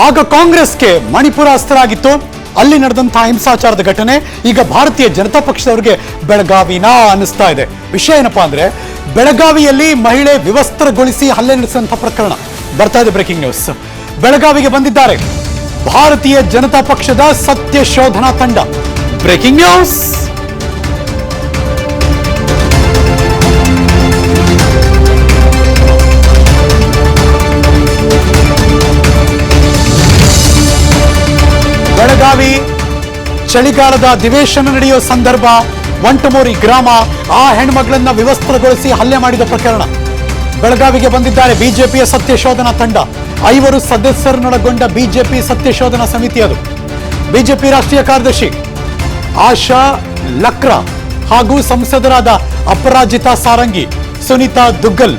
ಆಗ ಕಾಂಗ್ರೆಸ್ಗೆ ಮಣಿಪುರ ಅಸ್ತ್ರ ಆಗಿತ್ತು. ಅಲ್ಲಿ ನಡೆದಂತಹ ಹಿಂಸಾಚಾರದ ಘಟನೆ ಈಗ ಭಾರತೀಯ ಜನತಾ ಪಕ್ಷದವರಿಗೆ ಬೆಳಗಾವಿನ ಅನ್ನಿಸ್ತಾ ಇದೆ. ವಿಷಯ ಏನಪ್ಪಾ ಅಂದ್ರೆ, ಬೆಳಗಾವಿಯಲ್ಲಿ ಮಹಿಳೆ ವಿವಸ್ತ್ರಗೊಳಿಸಿ ಹಲ್ಲೆ ನಡೆಸಿದಂತಹ ಪ್ರಕರಣ ಬರ್ತಾ ಇದೆ. Breaking news. ಬೆಳಗಾವಿಗೆ ಬಂದಿದ್ದಾರೆ ಭಾರತೀಯ ಜನತಾ ಪಕ್ಷದ ಸತ್ಯ ಶೋಧನಾ ತಂಡ. Breaking news. ಬೆಳಗಾವಿ ಚಳಿಗಾಲದ ಅಧಿವೇಶನ ನಡೆಯುವ ಸಂದರ್ಭ ವಂಟಮೂರಿ ಗ್ರಾಮ ಆ ಹೆಣ್ಮಗಳನ್ನ ವಿವಸ್ತ್ರಗೊಳಿಸಿ ಹಲ್ಲೆ ಮಾಡಿದ ಪ್ರಕರಣ. ಬೆಳಗಾವಿಗೆ ಬಂದಿದ್ದಾರೆ ಬಿಜೆಪಿಯ ಸತ್ಯ ಶೋಧನಾ ತಂಡ. 5 ಸದಸ್ಯರನ್ನೊಳಗೊಂಡ ಬಿಜೆಪಿ ಸತ್ಯ ಶೋಧನಾ ಸಮಿತಿ. ಅದು ಬಿಜೆಪಿ ರಾಷ್ಟ್ರೀಯ ಕಾರ್ಯದರ್ಶಿ ಆಶಾ ಲಕ್ರಾ ಹಾಗೂ ಸಂಸದರಾದ ಅಪರಾಜಿತಾ ಸಾರಂಗಿ, ಸುನೀತಾ ದುಗ್ಗಲ್,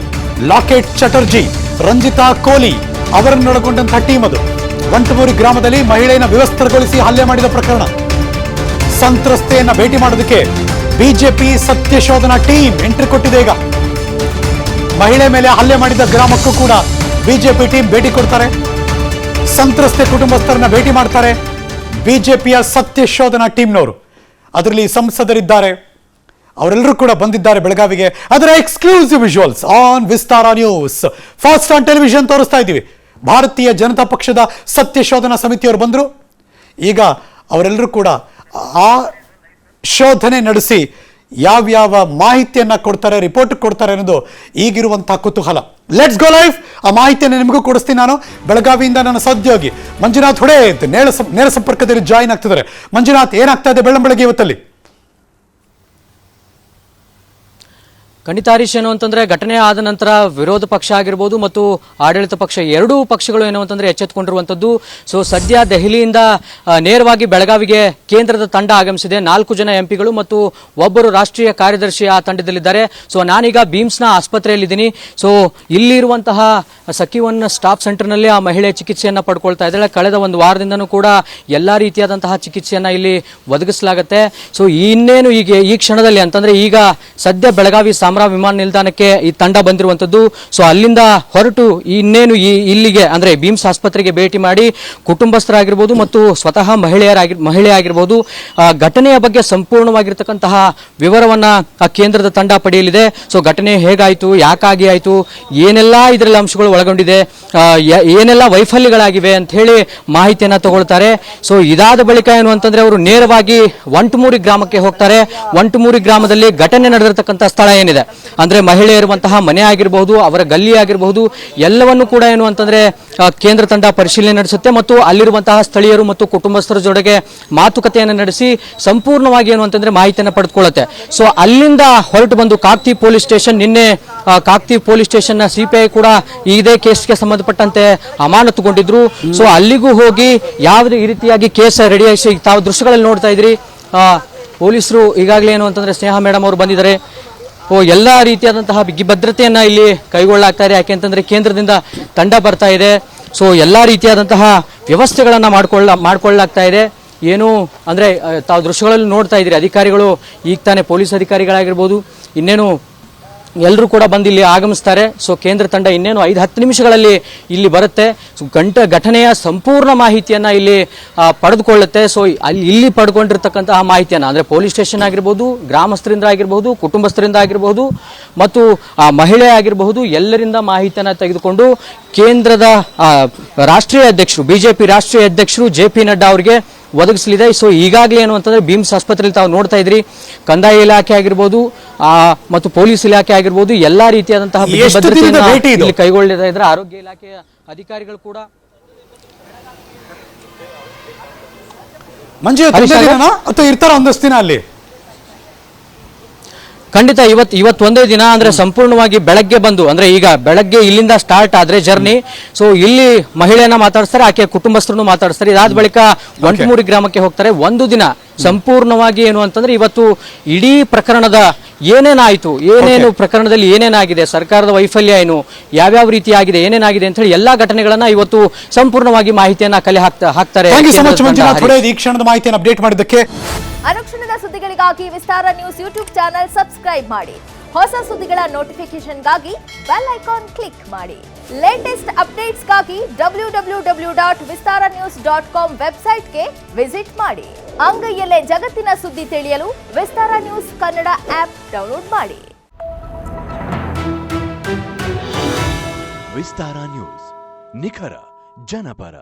ಲಾಕೆಟ್ ಚಟರ್ಜಿ, ರಂಜಿತಾ ಕೋಲಿ ಅವರನ್ನೊಳಗೊಂಡಂತಹ ಟೀಮ್. ಅದು ವಂಟಮೂರಿ ಗ್ರಾಮದಲ್ಲಿ ಮಹಿಳೆಯನ್ನ ವಿವಸ್ತ್ರಗೊಳಿಸಿ ಹಲ್ಲೆ ಮಾಡಿದ ಪ್ರಕರಣ. ಸಂತ್ರಸ್ತೆಯನ್ನ ಭೇಟಿ ಮಾಡೋದಕ್ಕೆ ಬಿಜೆಪಿ ಸತ್ಯ ಶೋಧನಾ ಟೀಮ್ ಎಂಟ್ರಿ ಕೊಟ್ಟಿದೆ. ಈಗ ಮಹಿಳೆ ಮೇಲೆ ಹಲ್ಲೆ ಮಾಡಿದ ಗ್ರಾಮಕ್ಕೂ ಕೂಡ ಬಿಜೆಪಿ ಟೀಮ್ ಭೇಟಿ ಕೊಡ್ತಾರೆ. ಸಂತ್ರಸ್ತೆ ಕುಟುಂಬಸ್ಥರನ್ನ ಭೇಟಿ ಮಾಡ್ತಾರೆ ಬಿಜೆಪಿಯ ಸತ್ಯ ಶೋಧನಾ ಟೀಮ್ನವರು. ಅದರಲ್ಲಿ ಸಂಸದರಿದ್ದಾರೆ, ಅವರೆಲ್ಲರೂ ಕೂಡ ಬಂದಿದ್ದಾರೆ ಬೆಳಗಾವಿಗೆ. ಅದರ exclusive visuals on Vistara news. Fast on television ತೋರಿಸ್ತಾ ಇದ್ದೀವಿ. ಭಾರತೀಯ ಜನತಾ ಪಕ್ಷದ ಸತ್ಯ ಶೋಧನಾ ಸಮಿತಿಯವರು ಬಂದರು. ಈಗ ಅವರೆಲ್ಲರೂ ಕೂಡ ಆ ಶೋಧನೆ ನಡೆಸಿ ಯಾವ್ಯಾವ ಮಾಹಿತಿಯನ್ನ ಕೊಡ್ತಾರೆ, ರಿಪೋರ್ಟ್ ಕೊಡ್ತಾರೆ ಅನ್ನೋದು ಈಗಿರುವಂತಹ ಕುತೂಹಲ. Let's go live. ಆ ಮಾಹಿತಿಯನ್ನು ನಿಮಗೂ ಕೊಡಿಸ್ತೀನಿ ನಾನು. ಬೆಳಗಾವಿಯಿಂದ ನನ್ನ ಸಹೋದ್ಯೋಗಿ ಮಂಜುನಾಥ್ ಹೊಡೇತ್ ನೇರ ಸಂಪರ್ಕದಲ್ಲಿ ಜಾಯಿನ್ ಆಗ್ತಿದ್ದಾರೆ. ಮಂಜುನಾಥ್, ಏನಾಗ್ತಾ ಇದೆ ಬೆಳಂಬೆಳಗ್ಗೆ ಇವತ್ತಲ್ಲಿ? ಖಂಡಿತ ಹರೀಶ್, ಏನು ಅಂತಂದ್ರೆ ಘಟನೆ ಆದ ನಂತರ ವಿರೋಧ ಪಕ್ಷ ಆಗಿರ್ಬೋದು ಮತ್ತು ಆಡಳಿತ ಪಕ್ಷ ಎರಡೂ ಪಕ್ಷಗಳು ಏನು ಅಂತಂದ್ರೆ ಎಚ್ಚೆತ್ತುಕೊಂಡಿರುವಂತದ್ದು. ಸೊ ಸದ್ಯ ದೆಹಲಿಯಿಂದ ನೇರವಾಗಿ ಬೆಳಗಾವಿಗೆ ಕೇಂದ್ರದ ತಂಡ ಆಗಮಿಸಿದೆ. 4 ಜನ ಎಂಪಿಗಳು ಮತ್ತು ಒಬ್ಬರು ರಾಷ್ಟ್ರೀಯ ಕಾರ್ಯದರ್ಶಿ ಆ ತಂಡದಲ್ಲಿದ್ದಾರೆ. ಸೊ ನಾನೀಗ ಬೀಮ್ಸ್ನ ಆಸ್ಪತ್ರೆಯಲ್ಲಿದ್ದೀನಿ. ಸೊ ಇಲ್ಲಿರುವಂತಹ ಸಖಿವನ್ ಸ್ಟಾಫ್ ಸೆಂಟರ್ನಲ್ಲಿ ಆ ಮಹಿಳೆ ಚಿಕಿತ್ಸೆಯನ್ನ ಪಡ್ಕೊಳ್ತಾ ಇದ್ದಾಳೆ. ಕಳೆದ ಒಂದು ವಾರದಿಂದನೂ ಕೂಡ ಎಲ್ಲಾ ರೀತಿಯಾದಂತಹ ಚಿಕಿತ್ಸೆಯನ್ನ ಇಲ್ಲಿ ಒದಗಿಸಲಾಗುತ್ತೆ. ಸೊ ಇನ್ನೇನು ಈ ಕ್ಷಣದಲ್ಲಿ ಅಂತಂದ್ರೆ ಈಗ ಸದ್ಯ ಬೆಳಗಾವಿ ವಿಮಾನ ನಿಲ್ದಾಣಕ್ಕೆ ಈ ತಂಡ ಬಂದಿರುವಂತದ್ದು. ಸೊ ಅಲ್ಲಿಂದ ಹೊರಟು ಇನ್ನೇನು ಇಲ್ಲಿಗೆ ಅಂದ್ರೆ ಬೀಮ್ಸ್ ಆಸ್ಪತ್ರೆಗೆ ಭೇಟಿ ಮಾಡಿ ಕುಟುಂಬಸ್ಥರಾಗಿರ್ಬೋದು ಮತ್ತು ಸ್ವತಃ ಮಹಿಳೆ ಆಗಿರ್ಬೋದು ಘಟನೆಯ ಬಗ್ಗೆ ಸಂಪೂರ್ಣವಾಗಿರ್ತಕ್ಕಂತಹ ವಿವರವನ್ನ ಆ ಕೇಂದ್ರದ ತಂಡ ಪಡೆಯಲಿದೆ. ಸೊ ಘಟನೆ ಹೇಗಾಯ್ತು, ಯಾಕಾಗಿ ಆಯ್ತು, ಏನೆಲ್ಲ ಇದರಲ್ಲಿ ಅಂಶಗಳು ಒಳಗೊಂಡಿದೆ, ಏನೆಲ್ಲ ವೈಫಲ್ಯಗಳಾಗಿವೆ ಅಂತ ಹೇಳಿ ಮಾಹಿತಿಯನ್ನ ತಗೊಳ್ತಾರೆ. ಸೊ ಇದಾದ ಬಳಿಕ ಏನು ಅಂತಂದ್ರೆ ಅವರು ನೇರವಾಗಿ ವಂಟಮೂರಿ ಗ್ರಾಮಕ್ಕೆ ಹೋಗ್ತಾರೆ. ವಂಟಮೂರಿ ಗ್ರಾಮದಲ್ಲಿ ಘಟನೆ ನಡೆದಿರತಕ್ಕಂತಹ ಸ್ಥಳ ಏನಿದೆ ಅಂದ್ರೆ ಮಹಿಳೆ ಇರುವಂತಹ ಮನೆ ಆಗಿರಬಹುದು, ಅವರ ಗಲ್ಲಿ ಆಗಿರಬಹುದು, ಎಲ್ಲವನ್ನೂ ಕೂಡ ಏನು ಅಂತಂದ್ರೆ ಕೇಂದ್ರ ತಂಡ ಪರಿಶೀಲನೆ ನಡೆಸುತ್ತೆ ಮತ್ತು ಅಲ್ಲಿರುವಂತಹ ಸ್ಥಳೀಯರು ಮತ್ತು ಕುಟುಂಬಸ್ಥರ ಜೊತೆಗೆ ಮಾತುಕತೆಯನ್ನು ನಡೆಸಿ ಸಂಪೂರ್ಣವಾಗಿ ಏನು ಅಂತಂದ್ರೆ ಮಾಹಿತಿಯನ್ನು ಪಡೆದುಕೊಳ್ಳುತ್ತೆ. ಸೊ ಅಲ್ಲಿಂದ ಹೊರಟು ಬಂದು ಕಾಕ್ತಿ ಪೊಲೀಸ್ ಸ್ಟೇಷನ್, ನಿನ್ನೆ ಕಾಕ್ತಿ ಪೊಲೀಸ್ ಸ್ಟೇಷನ್ ನ ಸಿಪಿಐ ಕೂಡ ಇದೇ ಕೇಸ್ಗೆ ಸಂಬಂಧಪಟ್ಟಂತೆ ಅಮಾನತುಗೊಂಡಿದ್ರು. ಸೊ ಅಲ್ಲಿಗೂ ಹೋಗಿ ಯಾವುದೇ ರೀತಿಯಾಗಿ ಕೇಸ್ ರೆಡಿಯಾಗಿ ತಾವು ದೃಶ್ಯಗಳಲ್ಲಿ ನೋಡ್ತಾ ಇದ್ರಿ. ಪೊಲೀಸರು ಈಗಾಗಲೇ ಏನು ಅಂತಂದ್ರೆ ಸ್ನೇಹ ಮೇಡಮ್ ಅವರು ಬಂದಿದ್ದಾರೆ. ಎಲ್ಲ ರೀತಿಯಾದಂತಹ ಬಿಗಿ ಭದ್ರತೆಯನ್ನ ಇಲ್ಲಿ ಕೈಗೊಳ್ಳಲಾಗ್ತಾ ಇದೆ. ಯಾಕೆಂತಂದ್ರೆ ಕೇಂದ್ರದಿಂದ ತಂಡ ಬರ್ತಾ ಇದೆ. ಸೊ ಎಲ್ಲಾ ರೀತಿಯಾದಂತಹ ವ್ಯವಸ್ಥೆಗಳನ್ನ ಮಾಡ್ಕೊಳ್ಳಲಾಗ್ತಾ ಇದೆ. ಏನು ಅಂದ್ರೆ ತಾವು ದೃಶ್ಯಗಳಲ್ಲಿ ನೋಡ್ತಾ ಇದ್ದೀರಿ, ಅಧಿಕಾರಿಗಳು ಈಗ ತಾನೇ ಪೊಲೀಸ್ ಅಧಿಕಾರಿಗಳಾಗಿರ್ಬೋದು ಇನ್ನೇನು ಎಲ್ಲರೂ ಕೂಡ ಬಂದು ಇಲ್ಲಿ ಆಗಮಿಸ್ತಾರೆ. ಸೊ ಕೇಂದ್ರ ತಂಡ ಇನ್ನೇನು 5-10 ನಿಮಿಷಗಳಲ್ಲಿ ಇಲ್ಲಿ ಬರುತ್ತೆ. ಸೊ ಘಟನೆಯ ಸಂಪೂರ್ಣ ಮಾಹಿತಿಯನ್ನ ಇಲ್ಲಿ ಪಡೆದುಕೊಳ್ಳುತ್ತೆ. ಸೊ ಇಲ್ಲಿ ಪಡ್ಕೊಂಡಿರ್ತಕ್ಕಂತಹ ಮಾಹಿತಿಯನ್ನ ಅಂದ್ರೆ ಪೊಲೀಸ್ ಸ್ಟೇಷನ್ ಆಗಿರ್ಬೋದು, ಗ್ರಾಮಸ್ಥರಿಂದ ಆಗಿರ್ಬೋದು, ಕುಟುಂಬಸ್ಥರಿಂದ ಆಗಿರ್ಬೋದು ಮತ್ತು ಮಹಿಳೆ ಆಗಿರಬಹುದು, ಎಲ್ಲರಿಂದ ಮಾಹಿತಿಯನ್ನ ತೆಗೆದುಕೊಂಡು ಕೇಂದ್ರದ ರಾಷ್ಟ್ರೀಯ ಅಧ್ಯಕ್ಷರು, ಬಿಜೆಪಿ ರಾಷ್ಟ್ರೀಯ ಅಧ್ಯಕ್ಷರು JP ನಡ್ಡಾ ಅವರಿಗೆ ಒದಗಿಸಲಿದೆ. ಸೊ ಈಗಾಗಲೇ ಏನು ಅಂತಂದ್ರೆ ಬೀಮ್ಸ್ ಆಸ್ಪತ್ರೆಯಲ್ಲಿ ತಾವು ನೋಡ್ತಾ ಇದ್ರಿ, ಕಂದಾಯ ಇಲಾಖೆ ಆಗಿರ್ಬೋದು ಮತ್ತು ಪೊಲೀಸ್ ಇಲಾಖೆ ಆಗಿರ್ಬೋದು ಎಲ್ಲಾ ರೀತಿಯಾದಂತಹ ಭದ್ರತೆಯನ್ನು ಕೈಗೊಳ್ಳುತ್ತಾ ಇದ್ದಾರೆ. ಆರೋಗ್ಯ ಇಲಾಖೆಯ ಅಧಿಕಾರಿಗಳು ಕೂಡ ಇರ್ತಾರ ಒಂದಷ್ಟು ದಿನ ಅಲ್ಲಿ. ಖಂಡಿತ ಇವತ್ತು ಒಂದೇ ದಿನ ಅಂದ್ರೆ ಸಂಪೂರ್ಣವಾಗಿ ಬೆಳಗ್ಗೆ ಬಂದು ಅಂದ್ರೆ ಈಗ ಬೆಳಗ್ಗೆ ಇಲ್ಲಿಂದ ಸ್ಟಾರ್ಟ್ ಆದ್ರೆ ಜರ್ನಿ. ಸೊ ಇಲ್ಲಿ ಮಹಿಳೆಯನ್ನ ಮಾತಾಡಿಸ್ತಾರೆ, ಆಕೆ ಕುಟುಂಬಸ್ಥರನ್ನು ಮಾತಾಡಿಸ್ತಾರೆ. ಇದಾದ ಬಳಿಕ ವಂಟಮೂರಿ ಗ್ರಾಮಕ್ಕೆ ಹೋಗ್ತಾರೆ. ಒಂದು ದಿನ ಸಂಪೂರ್ಣವಾಗಿ ಏನು ಅಂತಂದ್ರೆ ಇವತ್ತು ಇಡೀ ಪ್ರಕರಣದ ಏನೇನಾಯಿತು, ಏನೇನು ಪ್ರಕರಣದಲ್ಲಿ ಏನೇನಾಗಿದೆ, ಸರ್ಕಾರದ ವೈಫಲ್ಯ ಏನು, ಯಾವ್ಯಾವ ರೀತಿ ಆಗಿದೆ, ಏನೇನಾಗಿದೆ ಅಂತ ಹೇಳಿ ಎಲ್ಲಾ ಘಟನೆಗಳನ್ನ ಇವತ್ತು ಸಂಪೂರ್ಣವಾಗಿ ಮಾಹಿತಿಯನ್ನ ಕಲೆ ಹಾಕ್ತಾರೆ. ಈ ಕ್ಷಣದ ಮಾಹಿತಿಯನ್ನು ಅಪ್ಡೇಟ್ ಮಾಡಿದ್ದಕ್ಕೆ. ಅನುಕ್ಷಣದ ಸುದ್ದಿಗಳಿಗಾಗಿ ವಿಸ್ತಾರ ನ್ಯೂಸ್ ಯೂಟ್ಯೂಬ್ ಚಾನೆಲ್ ಸಬ್ಸ್ಕ್ರೈಬ್ ಮಾಡಿ. ಹೊಸ ಸುದ್ದಿಗಳ ನೋಟಿಫಿಕೇಶನ್ಗಾಗಿ ಬೆಲ್ ಐಕಾನ್ ಕ್ಲಿಕ್ ಮಾಡಿ. ಲೇಟೆಸ್ಟ್ ಅಪ್ಡೇಟ್ಸ್ಗಾಗಿ www.vistaranews.com ವೆಬ್ಸೈಟ್ಗೆ ವಿಸಿಟ್ ಮಾಡಿ. ಅಂಗೈಯಲ್ಲೇ ಜಗತ್ತಿನ ಸುದ್ದಿ ತಿಳಿಯಲು ವಿಸ್ತಾರ ನ್ಯೂಸ್ ಕನ್ನಡ ಆಪ್ ಡೌನ್ಲೋಡ್ ಮಾಡಿ. ವಿಸ್ತಾರ ನ್ಯೂಸ್, ನಿಖರ ಜನಪರ.